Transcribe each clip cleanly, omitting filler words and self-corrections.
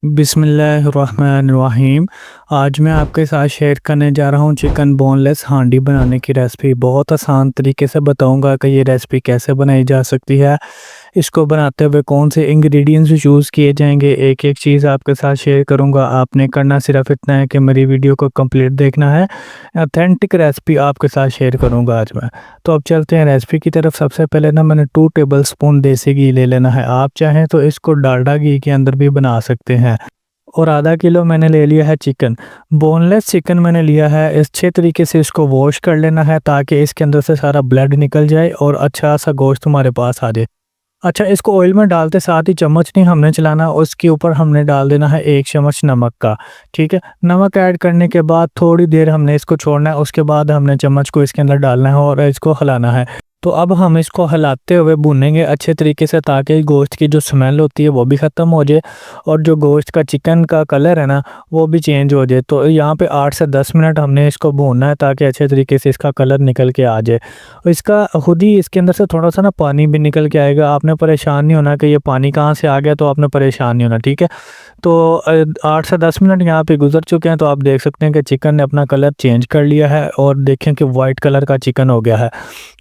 बिस्मिल्लाहिर्रहमानिर्रहीम। आज मैं आपके साथ शेयर करने जा रहा हूँ चिकन बोनलेस हांडी बनाने की रेसिपी। बहुत आसान तरीके से बताऊंगा कि ये रेसिपी कैसे बनाई जा सकती है। इसको बनाते हुए कौन से इंग्रेडिएंट्स यूज़ किए जाएंगे, एक एक चीज़ आपके साथ शेयर करूंगा। आपने करना सिर्फ इतना है कि मेरी वीडियो को कंप्लीट देखना है। ऑथेंटिक रेसिपी आपके साथ शेयर करूंगा आज मैं। तो अब चलते हैं रेसिपी की तरफ। सबसे पहले ना मैंने 2 टेबलस्पून देसी घी ले लेना है। आप चाहें तो इसको डालडा घी के अंदर भी बना सकते हैं। और आधा किलो मैंने ले लिया है चिकन। बोनलेस चिकन मैंने लिया है। अच्छे तरीके से इसको वॉश कर लेना है ताकि इसके अंदर से सारा ब्लड निकल जाए और अच्छा सा गोश्त हमारे पास आ जाए। अच्छा, इसको ऑयल में डालते साथ ही चम्मच नहीं हमने चलाना, उसके ऊपर हमने डाल देना है 1 चम्मच नमक का। ठीक है, नमक ऐड करने के बाद थोड़ी देर हमने इसको छोड़ना है। उसके बाद हमने चम्मच को इसके अंदर डालना है और इसको हिलाना है। तो अब हम इसको हिलाते हुए भूनेंगे अच्छे तरीके से ताकि गोश्त की जो स्मेल होती है वो भी ख़त्म हो जाए और जो गोश्त का चिकन का कलर है ना वो भी चेंज हो जाए। तो यहाँ पे 8 से 10 मिनट हमने इसको भूनना है ताकि अच्छे तरीके से इसका कलर निकल के आ जाए। और इसका खुद ही इसके अंदर से थोड़ा सा ना पानी भी निकल के आएगा। आपने परेशान नहीं होना कि ये पानी कहाँ से आ गया, तो आपने परेशान नहीं होना। ठीक है, तो 8 से 10 मिनट यहाँ पे गुजर चुके हैं। तो आप देख सकते हैं कि चिकन ने अपना कलर चेंज कर लिया है और देखें कि वाइट कलर का चिकन हो गया है।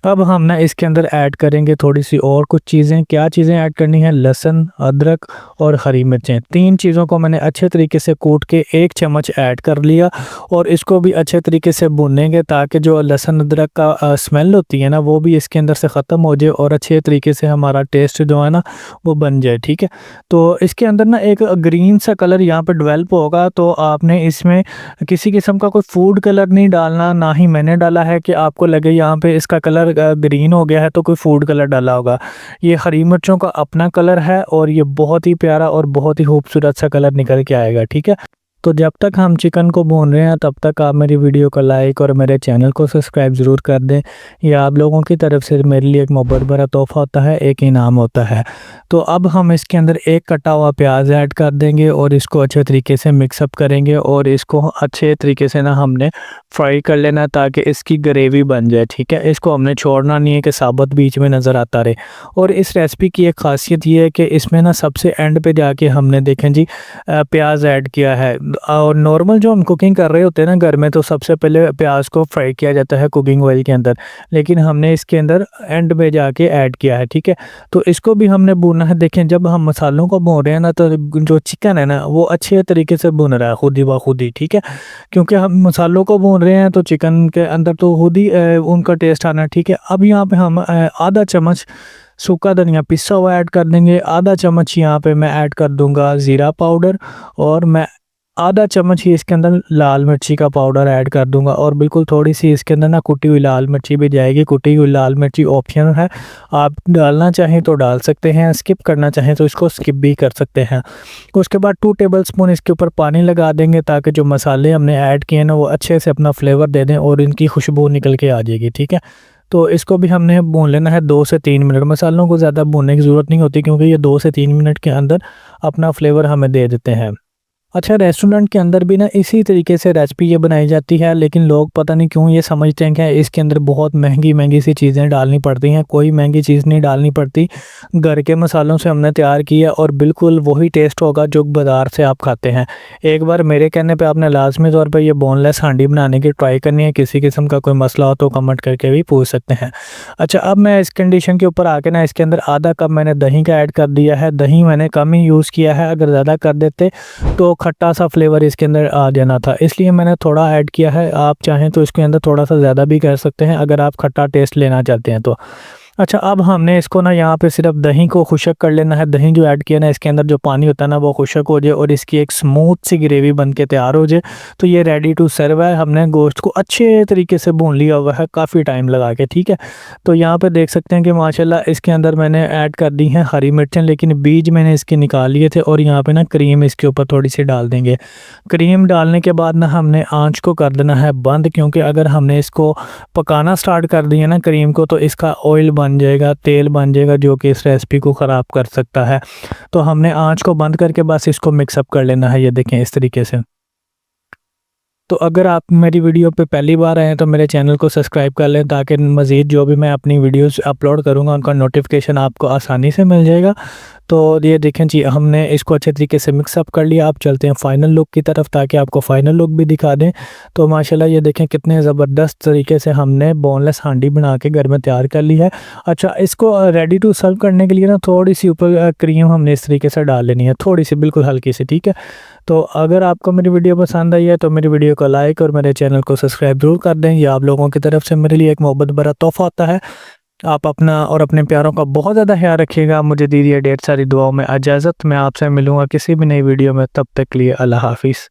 अब हम ना इसके अंदर ऐड करेंगे थोड़ी सी और कुछ चीज़ें। क्या चीज़ें ऐड करनी है? लहसुन, अदरक और हरी मिर्चें। 3 चीज़ों को मैंने अच्छे तरीके से कूट के 1 चम्मच ऐड कर लिया और इसको भी अच्छे तरीके से भूनेंगे ताकि जो लहसुन अदरक का स्मेल होती है ना वो भी इसके अंदर से ख़त्म हो जाए और अच्छे तरीके से हमारा टेस्ट जो है ना वो बन जाए। ठीक है, तो इसके अंदर ना एक ग्रीन सा कलर यहाँ पे डेवलप होगा। तो आपने इसमें किसी किस्म का कोई फूड कलर नहीं डालना, ना ही मैंने डाला है कि आपको लगे यहाँ पे इसका कलर ग्रीन हो गया है तो कोई फूड कलर डाला होगा। ये हरी मिर्चों का अपना कलर है और ये बहुत ही प्यारा और बहुत ही खूबसूरत सा कलर निकल के आएगा। ठीक है, तो जब तक हम चिकन को भून रहे हैं तब तक आप मेरी वीडियो को लाइक और मेरे चैनल को सब्सक्राइब ज़रूर कर दें। ये आप लोगों की तरफ से मेरे लिए एक मोहब्बत भरा तोहफ़ा होता है, एक इनाम होता है। तो अब हम इसके अंदर एक कटा हुआ प्याज ऐड कर देंगे और इसको अच्छे तरीके से मिक्सअप करेंगे और इसको अच्छे तरीके से ना हमने फ्राई कर लेना ताकि इसकी ग्रेवी बन जाए। ठीक है, इसको हमने छोड़ना नहीं है कि साबुत बीच में नज़र आता रहे। और इस रेसिपी की एक ख़ासियत ये है कि इसमें ना सबसे एंड पे जाके हमने देखें जी प्याज ऐड किया है। और नॉर्मल जो हम कुकिंग कर रहे होते हैं ना घर में, तो सबसे पहले प्याज को फ्राई किया जाता है कुकिंग ऑयल के अंदर, लेकिन हमने इसके अंदर एंड में जाके ऐड किया है। ठीक है, तो इसको भी हमने भूनना है। देखें, जब हम मसालों को भून रहे हैं ना तो जो चिकन है ना वो अच्छे तरीके से भुन रहा है खुद ही व खुद ही। ठीक है, क्योंकि हम मसालों को भून रहे हैं तो चिकन के अंदर तो खुद ही उनका टेस्ट आना है। ठीक है, अब यहाँ पे हम आधा चम्मच सूखा धनिया पिसा हुआ ऐड कर देंगे। आधा चम्मच यहाँ पे मैं ऐड कर दूंगा ज़ीरा पाउडर और मैं आधा चम्मच ही इसके अंदर लाल मिर्ची का पाउडर ऐड कर दूंगा और बिल्कुल थोड़ी सी इसके अंदर ना कुटी हुई लाल मिर्ची भी जाएगी। कुटी हुई लाल मिर्ची ऑप्शनल है, आप डालना चाहें तो डाल सकते हैं, स्किप करना चाहें तो इसको स्किप भी कर सकते हैं। उसके बाद 2 टेबलस्पून इसके ऊपर पानी लगा देंगे ताकि जो मसाले हमने ऐड किए ना वो अच्छे से अपना फ्लेवर दे दें और इनकी खुशबू निकल के आ जाएगी। ठीक है, तो इसको भी हमने भून लेना है 2 से 3 मिनट। मसालों को ज़्यादा भूनने की ज़रूरत नहीं होती क्योंकि ये 2 से 3 मिनट के अंदर अपना फ्लेवर हमें दे देते हैं। अच्छा, रेस्टोरेंट के अंदर भी ना इसी तरीके से रेसिपी ये बनाई जाती है, लेकिन लोग पता नहीं क्यों ये समझते हैं कि इसके अंदर बहुत महंगी महंगी सी चीज़ें डालनी पड़ती हैं। कोई महंगी चीज़ नहीं डालनी पड़ती। घर के मसालों से हमने तैयार किया और बिल्कुल वही टेस्ट होगा जो बाज़ार से आप खाते हैं। एक बार मेरे कहने पे आपने लाजमी तौर पे ये बोनलेस हांडी बनाने की ट्राई करनी है। किसी किस्म का कोई मसला हो तो कमेंट करके भी पूछ सकते हैं। अच्छा, अब मैं इस कंडीशन के ऊपर आके ना इसके अंदर आधा कप मैंने दही का ऐड कर दिया है। दही मैंने कम ही यूज़ किया है, अगर ज़्यादा कर देते तो खट्टा सा फ्लेवर इसके अंदर आ जाना था, इसलिए मैंने थोड़ा ऐड किया है। आप चाहें तो इसके अंदर थोड़ा सा ज़्यादा भी कर सकते हैं अगर आप खट्टा टेस्ट लेना चाहते हैं तो। अच्छा, अब हमने इसको ना यहाँ पे सिर्फ दही को खुशक कर लेना है। दही जो ऐड किया ना इसके अंदर जो पानी होता है ना वो खुशक हो जाए और इसकी एक स्मूथ सी ग्रेवी बन के तैयार हो जाए तो ये रेडी टू सर्व है। हमने गोश्त को अच्छे तरीके से भून लिया हुआ है काफ़ी टाइम लगा के। ठीक है, तो यहाँ पे देख सकते हैं कि माशाल्लाह इसके अंदर मैंने ऐड कर दी हैं हरी मिर्चें, लेकिन बीज मैंने इसके निकाल लिए थे। और यहाँ पे ना क्रीम इसके ऊपर थोड़ी सी डाल देंगे। क्रीम डालने के बाद ना हमने आँच को कर देना है बंद, क्योंकि अगर हमने इसको पकाना स्टार्ट कर दिया ना क्रीम को तो इसका ऑयल बन जाएगा, तेल बन जाएगा जो कि इस रेसिपी को ख़राब कर सकता है। तो हमने आँच को बंद करके बस इसको मिक्सअप कर लेना है। ये देखें इस तरीके से। तो अगर आप मेरी वीडियो पे पहली बार आए हैं तो मेरे चैनल को सब्सक्राइब कर लें, ताकि मज़ीद जो भी मैं अपनी वीडियोस अपलोड करूँगा उनका नोटिफिकेशन आपको आसानी से मिल जाएगा। तो ये देखें जी, हमने इसको अच्छे तरीके से मिक्स अप कर लिया। आप चलते हैं फाइनल लुक की तरफ, ताकि आपको फाइनल लुक भी दिखा दें। तो माशाल्लाह ये देखें कितने ज़बरदस्त तरीके से हमने बोनलेस हांडी बना के घर में तैयार कर ली है। अच्छा, इसको रेडी टू सर्व करने के लिए ना थोड़ी सी ऊपर क्रीम हमने इस तरीके से डाल लेनी है, थोड़ी सी, बिल्कुल हल्की सी, ठीक है। तो अगर आपको मेरी वीडियो पसंद आई है तो मेरी वीडियो को लाइक और मेरे चैनल को सब्सक्राइब ज़रूर कर दें। ये आप लोगों की तरफ से मेरे लिए एक मोहब्बत भरा तोहफ़ा होता है। आप अपना और अपने प्यारों का बहुत ज़्यादा ख्याल रखिएगा। मुझे दीजिए ढेर सारी दुआओं में इजाज़त। मैं आपसे मिलूँगा किसी भी नई वीडियो में, तब तक के लिए अल्लाह हाफ़िज़।